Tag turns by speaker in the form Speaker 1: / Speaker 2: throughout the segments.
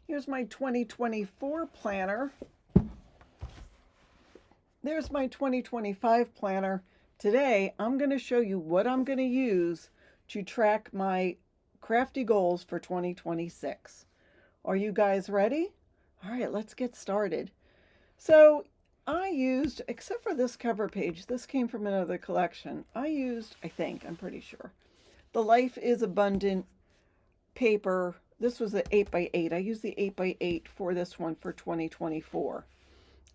Speaker 1: Here's my 2024 planner. There's my 2025 planner. Today, I'm going to show you what I'm going to use to track my crafty goals for 2026. Are you guys ready? All right, let's get started. So, I used, except for this cover page, this came from another collection. I'm pretty sure, the Life is Abundant paper. This was an 8 by 8. I used the 8 by 8 for this one for 2024.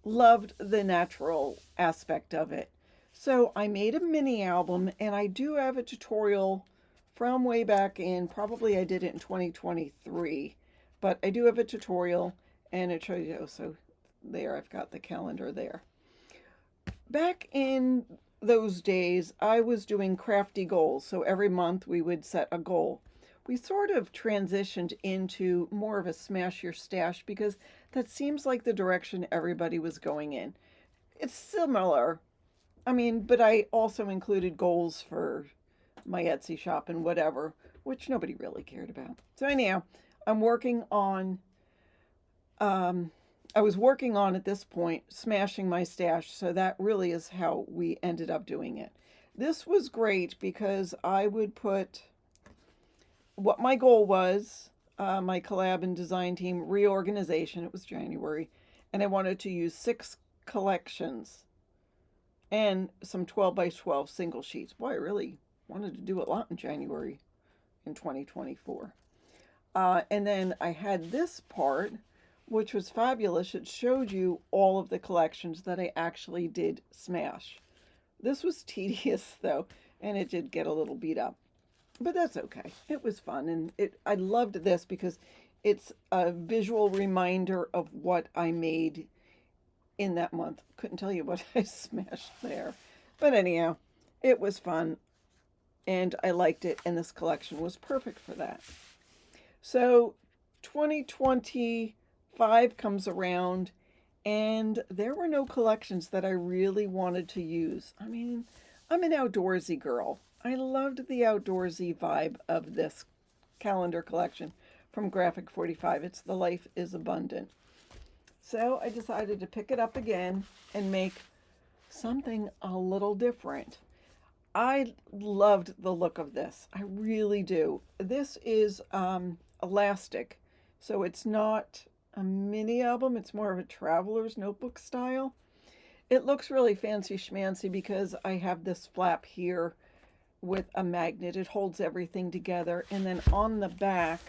Speaker 1: Loved the natural aspect of it. So I made a mini album, and I do have a tutorial from way back in, probably I did it in 2023, but I do have a tutorial and it shows you. So there, I've got the calendar there. Back in those days, I was doing crafty goals. So every month we would set a goal. We sort of transitioned into more of a smash your stash because that seems like the direction everybody was going in. It's similar. I mean, but I also included goals for my Etsy shop and whatever, which nobody really cared about. So anyhow, I'm working on I was working on at this point smashing my stash, so that really is how we ended up doing it. This was great because I would put what my goal was, my collab and design team reorganization. It was January, and I wanted to use 6 collections and some 12 by 12 single sheets. Boy, I really wanted to do a lot in January in 2024. And then I had this part, which was fabulous. It showed you all of the collections that I actually did smash. This was tedious though, and it did get a little beat up. But that's okay. It was fun, and I loved this because it's a visual reminder of what I made in that month. Couldn't tell you what I smashed there. But anyhow, it was fun and I liked it, and this collection was perfect for that. So 2025 comes around, and there were no collections that I really wanted to use. I mean, I'm an outdoorsy girl. I loved the outdoorsy vibe of this calendar collection from Graphic 45. It's The Life is Abundant. So I decided to pick it up again and make something a little different. I loved the look of this. I really do. This is elastic, so it's not a mini album. It's more of a traveler's notebook style. It looks really fancy schmancy because I have this flap here with a magnet. It holds everything together. And then on the back,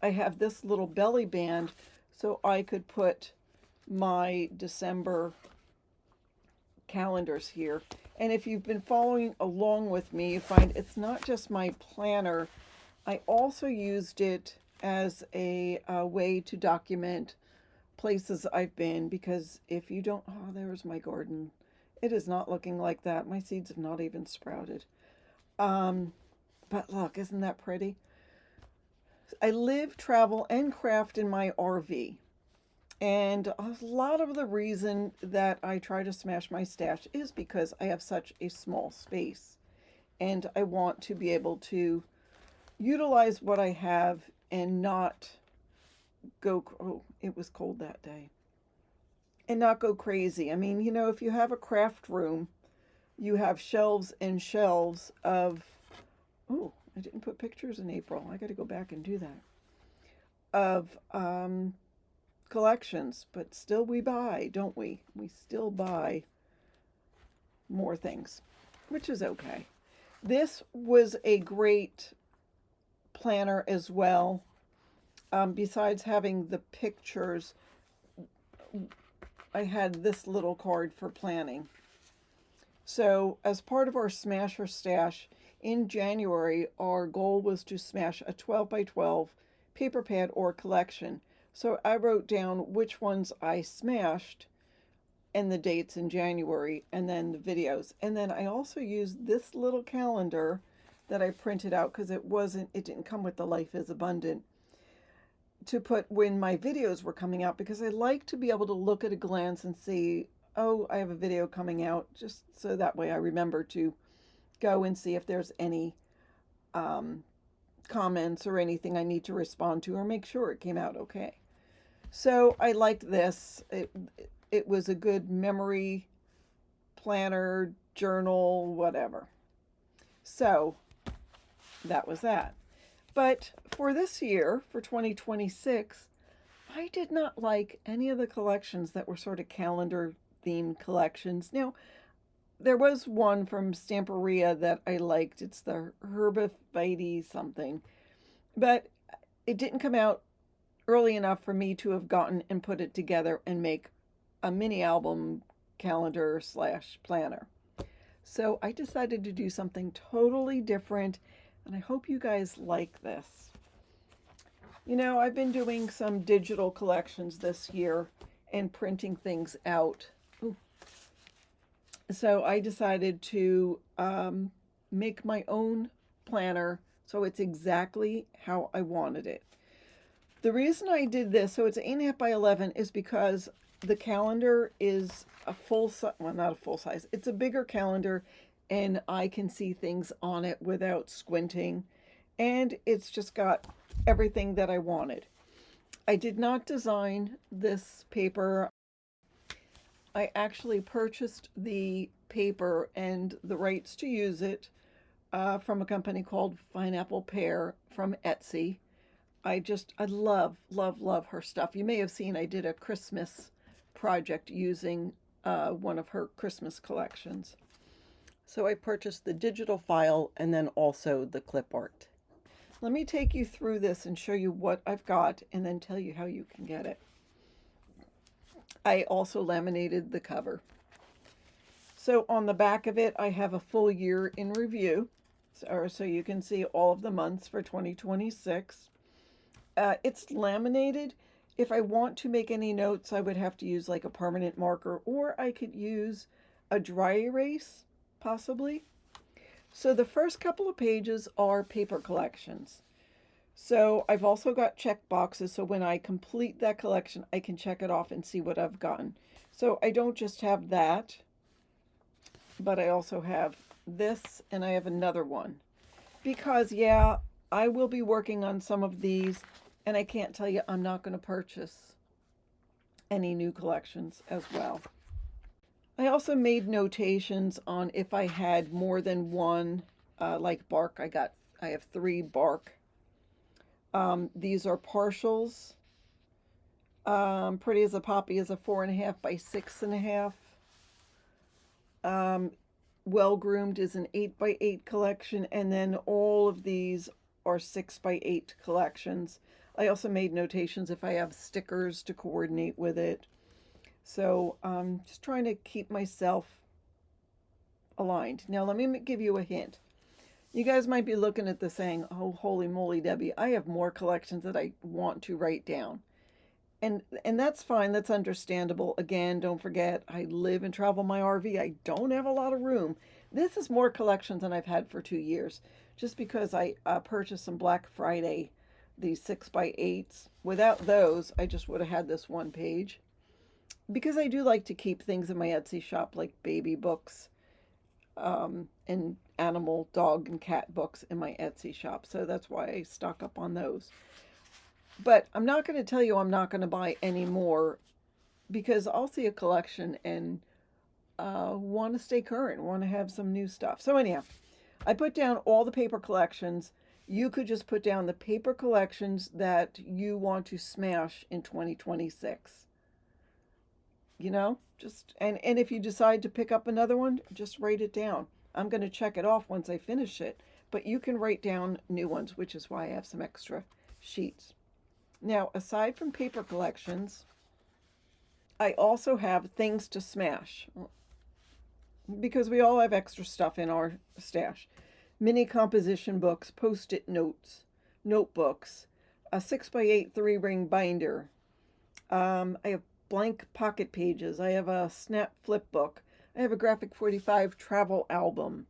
Speaker 1: I have this little belly band so I could put my December calendars here. And if you've been following along with me, you find it's not just my planner. I also used it as a way to document places I've been, because if you don't, oh, there's my garden. It is not looking like that. My seeds have not even sprouted. But look, isn't that pretty? I live, travel, and craft in my RV. And a lot of the reason that I try to smash my stash is because I have such a small space. And I want to be able to utilize what I have and not go, oh, it was cold that day. And not go crazy. I mean, if you have a craft room, you have shelves and shelves of, oh, I didn't put pictures in April. I got to go back and do that. Of collections, but still we buy, don't we? We still buy more things, which is okay. This was a great planner as well. Besides having the pictures, I had this little card for planning. So, as part of our Smash or Stash in January, our goal was to smash a 12 by 12 paper pad or collection. So, I wrote down which ones I smashed and the dates in January, and then the videos. And then I also used this little calendar that I printed out because it didn't come with the Life is Abundant, to put when my videos were coming out, because I like to be able to look at a glance and see, oh, I have a video coming out, just so that way I remember to go and see if there's any comments or anything I need to respond to, or make sure it came out okay. So I liked this. It was a good memory planner, journal, whatever. So that was that. But for this year, for 2026, I did not like any of the collections that were sort of calendar themed collections. Now, there was one from Stamperia that I liked. It's the Herbivite something, but it didn't come out early enough for me to have gotten and put it together and make a mini album calendar slash planner. So I decided to do something totally different, and I hope you guys like this. You know, I've been doing some digital collections this year and printing things out. Ooh. So I decided to make my own planner so it's exactly how I wanted it. The reason I did this, so it's 8.5 by 11, is because the calendar is a full size, well, not a full size, it's a bigger calendar, and I can see things on it without squinting. And it's just got everything that I wanted. I did not design this paper. I actually purchased the paper and the rights to use it from a company called Pineapple Pear from Etsy. I love, love, love her stuff. You may have seen I did a Christmas project using one of her Christmas collections. So I purchased the digital file and then also the clip art. Let me take you through this and show you what I've got and then tell you how you can get it. I also laminated the cover. So on the back of it, I have a full year in review. So you can see all of the months for 2026. It's laminated. If I want to make any notes, I would have to use like a permanent marker, or I could use a dry erase, possibly. So the first couple of pages are paper collections. So I've also got check boxes, so when I complete that collection, I can check it off and see what I've gotten. So I don't just have that, but I also have this, and I have another one. Because, yeah, I will be working on some of these, and I can't tell you I'm not going to purchase any new collections as well. I also made notations on if I had more than one, like bark. I have 3 bark. These are partials. Pretty as a Poppy is a 4.5 by 6.5. Well Groomed is an 8 by 8 collection, and then all of these are 6 by 8 collections. I also made notations if I have stickers to coordinate with it. So just trying to keep myself aligned. Now let me give you a hint. You guys might be looking at this saying, oh, holy moly, Debbie, I have more collections that I want to write down. And that's fine. That's understandable. Again, don't forget, I live and travel my RV. I don't have a lot of room. This is more collections than I've had for 2 years, just because I purchased some Black Friday, these 6 by 8s. Without those, I just would have had this one page. Because I do like to keep things in my Etsy shop, like baby books and animal, dog, and cat books in my Etsy shop. So that's why I stock up on those. But I'm not going to tell you I'm not going to buy any more, because I'll see a collection and want to stay current, want to have some new stuff. So anyhow, I put down all the paper collections. You could just put down the paper collections that you want to smash in 2026. You know, and if you decide to pick up another one, just write it down. I'm going to check it off once I finish it, but you can write down new ones, which is why I have some extra sheets. Now, aside from paper collections, I also have things to smash, because we all have extra stuff in our stash. Mini composition books, post-it notes, notebooks, a 6 by 8 3-ring binder. I have blank pocket pages. I have a snap flip book. I have a graphic 45 travel album,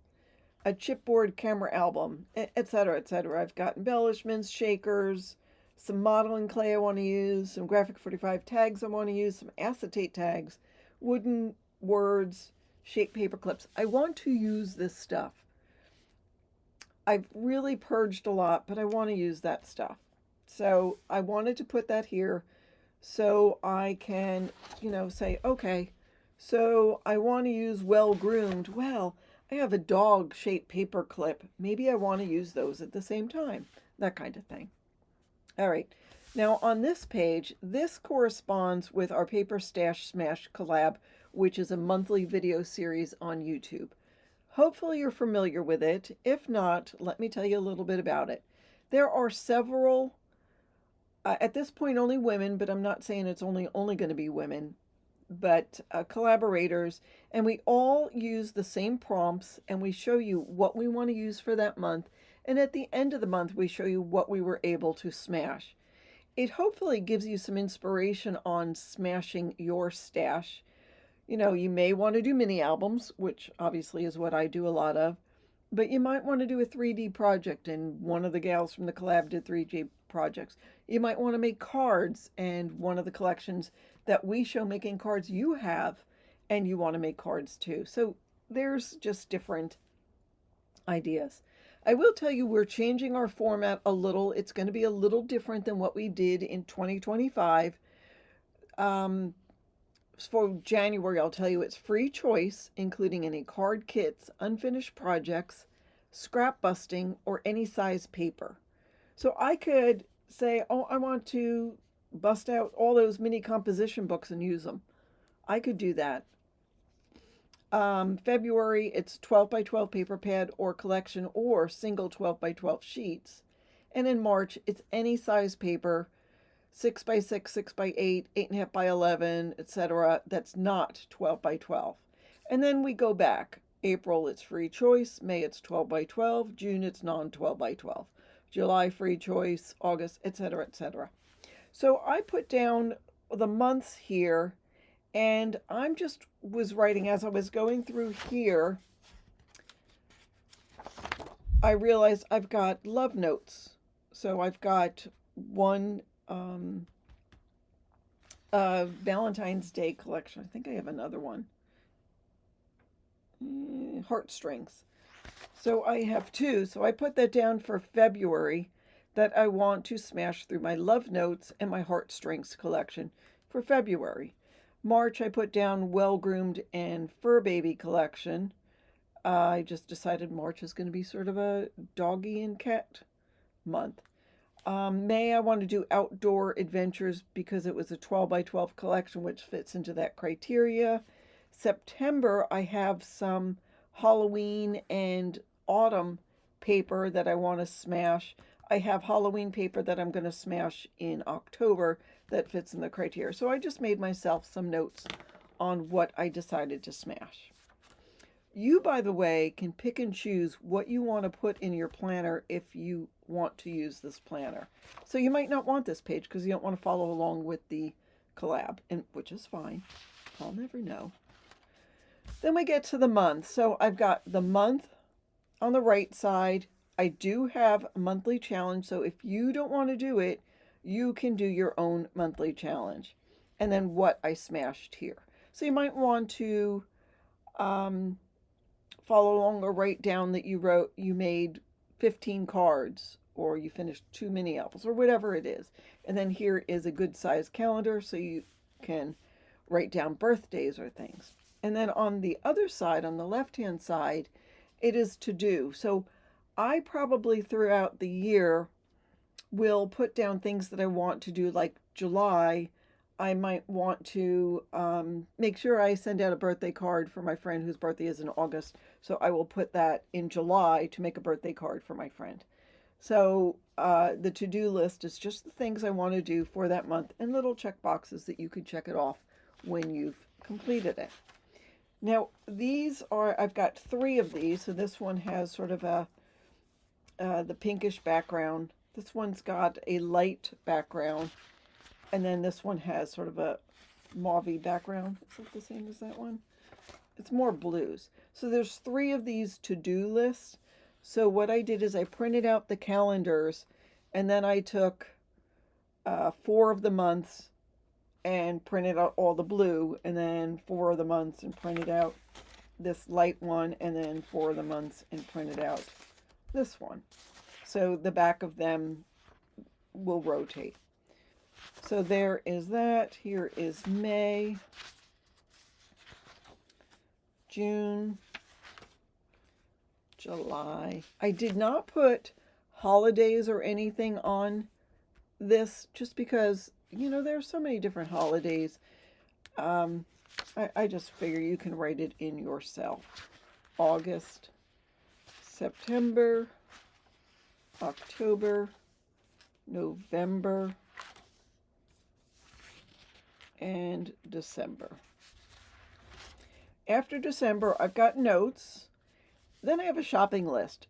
Speaker 1: a chipboard camera album, etc., etc. I've got embellishments, shakers, some modeling clay I want to use, some graphic 45 tags I want to use, some acetate tags, wooden words, shape paper clips. I want to use this stuff. I've really purged a lot, but I want to use that stuff. So I wanted to put that here So I can, say, okay, so I want to use well groomed. Well, I have a dog shaped paper clip. Maybe I want to use those at the same time. That kind of thing. All right. Now on this page, this corresponds with our Paperstashsmash collab, which is a monthly video series on YouTube. Hopefully you're familiar with it. If not, let me tell you a little bit about it. There are several, at this point only women, but I'm not saying it's only going to be women, but collaborators, and we all use the same prompts, and we show you what we want to use for that month, and at the end of the month we show you what we were able to smash. It hopefully gives you some inspiration on smashing your stash. You may want to do mini albums, which obviously is what I do a lot of, but you might want to do a 3D project, and one of the gals from the collab did 3D projects. You might want to make cards, and one of the collections that we show making cards you have, and you want to make cards too. So there's just different ideas. I will tell you we're changing our format a little. It's going to be a little different than what we did in 2025. For January, I'll tell you it's free choice, including any card kits, unfinished projects, scrap busting, or any size paper. So I could say, oh, I want to bust out all those mini composition books and use them. I could do that. February, it's 12 by 12 paper pad or collection or single 12 by 12 sheets. And in March, it's any size paper, 6 by 6, 6 by 8, 8.5 by 11, etc. That's not 12 by 12. And then we go back. April, it's free choice. May, it's 12 by 12. June, it's non 12 by 12. July, free choice. August, etc., etc. So I put down the months here, and I'm just was writing as I was going through here. I realized I've got love notes. So I've got one Valentine's Day collection. I think I have another one. Heartstrings. So I have two. So I put that down for February, that I want to smash through my love notes and my heartstrings collection for February. March, I put down well groomed and fur baby collection. I just decided March is going to be sort of a doggy and cat month. May, I want to do outdoor adventures because it was a 12 by 12 collection, which fits into that criteria. September, I have some Halloween and autumn paper that I want to smash. I have Halloween paper that I'm going to smash in October that fits in the criteria. So I just made myself some notes on what I decided to smash. You, by the way, can pick and choose what you want to put in your planner if you want to use this planner. So you might not want this page because you don't want to follow along with the collab, and which is fine. I'll never know. Then we get to the month. So I've got the month on the right side. I do have a monthly challenge. So if you don't want to do it, you can do your own monthly challenge. And then what I smashed here. So you might want to follow along or write down that you made 15 cards, or you finished 2 mini albums, or whatever it is. And then here is a good size calendar so you can write down birthdays or things. And then on the other side, on the left hand side, it is to do. So I probably throughout the year will put down things that I want to do. Like July, I might want to make sure I send out a birthday card for my friend whose birthday is in August. So I will put that in July to make a birthday card for my friend. So the to-do list is just the things I want to do for that month, and little check boxes that you could check it off when you've completed it. Now I've got 3 of these. So this one has sort of the pinkish background. This one's got a light background. And then this one has sort of a mauve background. Is it the same as that one? It's more blues. So there's 3 of these to-do lists. So what I did is I printed out the calendars, and then I took 4 of the months and printed out all the blue, and then 4 of the months and printed out this light one, and then 4 of the months and printed out this one. So the back of them will rotate. So there is that. Here is May, June, July. I did not put holidays or anything on this just because, you know, there are so many different holidays. I just figure you can write it in yourself. August, September, October, November, and December. After December, I've got notes. Then I have a shopping list.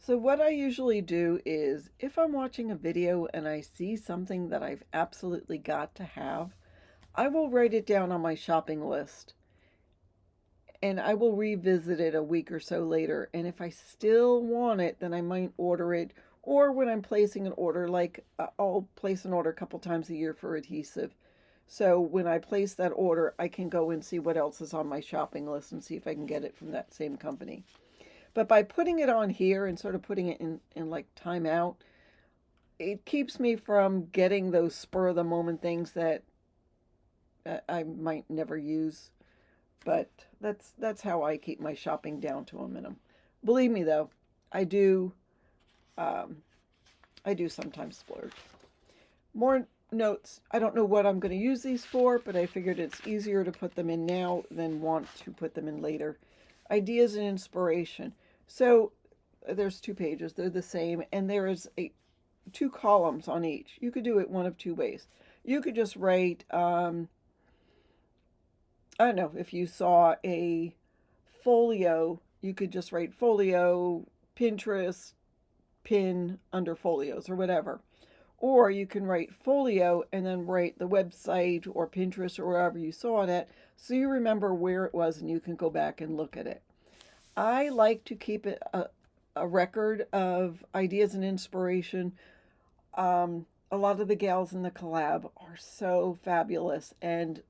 Speaker 1: So what I usually do is if I'm watching a video and I see something that I've absolutely got to have, I will write it down on my shopping list and I will revisit it a week or so later. And if I still want it, then I might order it. Or when I'm placing an order, like I'll place an order a couple times a year for adhesive. So when I place that order, I can go and see what else is on my shopping list and see if I can get it from that same company. But by putting it on here and sort of putting it in like timeout, it keeps me from getting those spur of the moment things that I might never use. But that's how I keep my shopping down to a minimum. Believe me though, I do sometimes splurge. More notes. I don't know what I'm going to use these for, but I figured it's easier to put them in now than want to put them in later. Ideas and inspiration. So there's 2 pages. They're the same, and there is 2 columns on each. You could do it one of 2 ways. You could just write, I don't know, if you saw a folio, you could just write folio, Pinterest, pin under folios or whatever. Or you can write folio and then write the website or Pinterest or wherever you saw it at, so you remember where it was and you can go back and look at it. I like to keep it a record of ideas and inspiration. A lot of the gals in the collab are so fabulous, and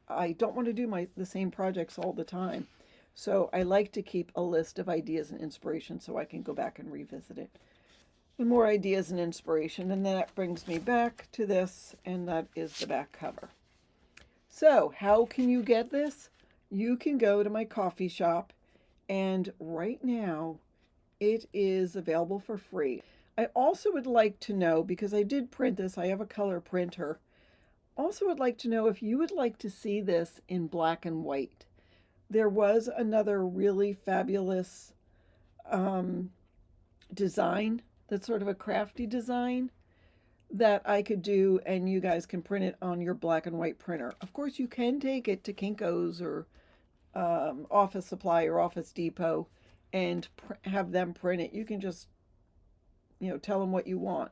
Speaker 1: I don't want to do the same projects all the time. So I like to keep a list of ideas and inspiration so I can go back and revisit it. And more ideas and inspiration. And that brings me back to this, and that is the back cover. So how can you get this? You can go to my coffee shop, and right now it is available for free. I also would like to know, because I did print this, I have a color printer. Also would like to know if you would like to see this in black and white. There was another really fabulous design that's sort of a crafty design that I could do, and you guys can print it on your black and white printer. Of course, you can take it to Kinko's or Office Supply or Office Depot and have them print it. You can just, tell them what you want.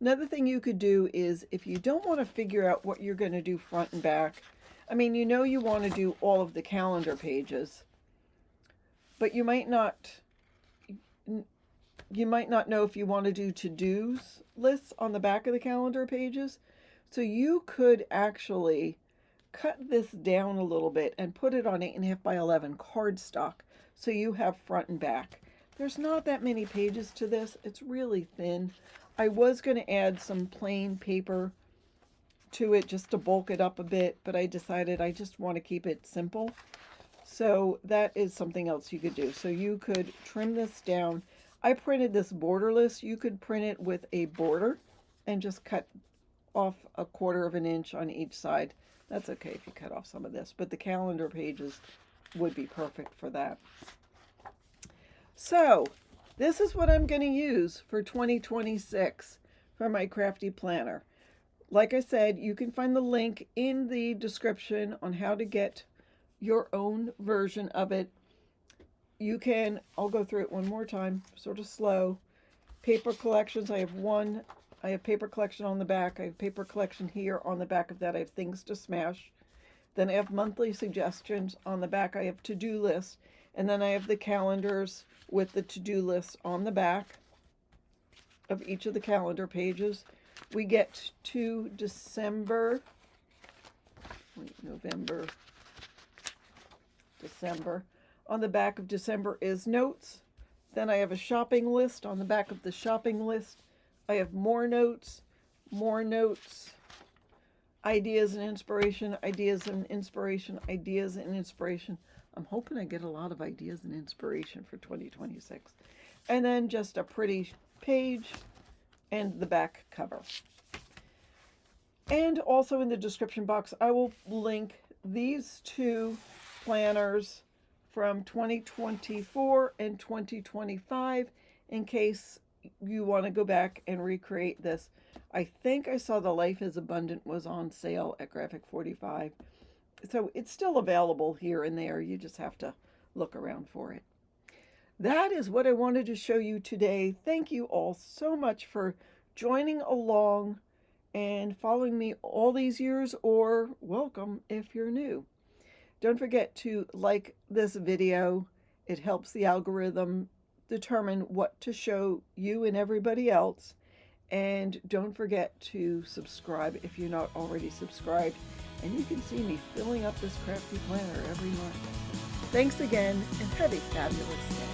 Speaker 1: Another thing you could do is, if you don't want to figure out what you're going to do front and back, I mean, you want to do all of the calendar pages, but you might not know if you want to do to-dos lists on the back of the calendar pages. So you could actually cut this down a little bit and put it on 8.5 by 11 cardstock so you have front and back. There's not that many pages to this. It's really thin. I was going to add some plain paper to it just to bulk it up a bit, but I decided I just want to keep it simple. So that is something else you could do. So you could trim this down. I printed this borderless. You could print it with a border and just cut off 1/4 inch on each side. That's okay if you cut off some of this, but the calendar pages would be perfect for that. So this is what I'm going to use for 2026 for my Crafty Planner. Like I said, you can find the link in the description on how to get your own version of it. I'll go through it one more time, sort of slow. Paper collections, I have paper collection on the back. I have paper collection here. On the back of that, I have things to smash. Then I have monthly suggestions. On the back, I have to-do lists. And then I have the calendars with the to-do lists on the back of each of the calendar pages. We get to November, December. On the back of December is notes. Then I have a shopping list. On the back of the shopping list, I have more notes, ideas and inspiration, ideas and inspiration, ideas and inspiration. I'm hoping I get a lot of ideas and inspiration for 2026. And then just a pretty page and the back cover. And also in the description box, I will link these two planners from 2024 and 2025 in case you want to go back and recreate this. I think I saw the Life is Abundant was on sale at Graphic 45. So it's still available here and there. You just have to look around for it. That is what I wanted to show you today. Thank you all so much for joining along and following me all these years, or welcome if you're new. Don't forget to like this video. It helps the algorithm determine what to show you and everybody else. And don't forget to subscribe if you're not already subscribed. And you can see me filling up this crafty planner every month. Thanks again, and have a fabulous day.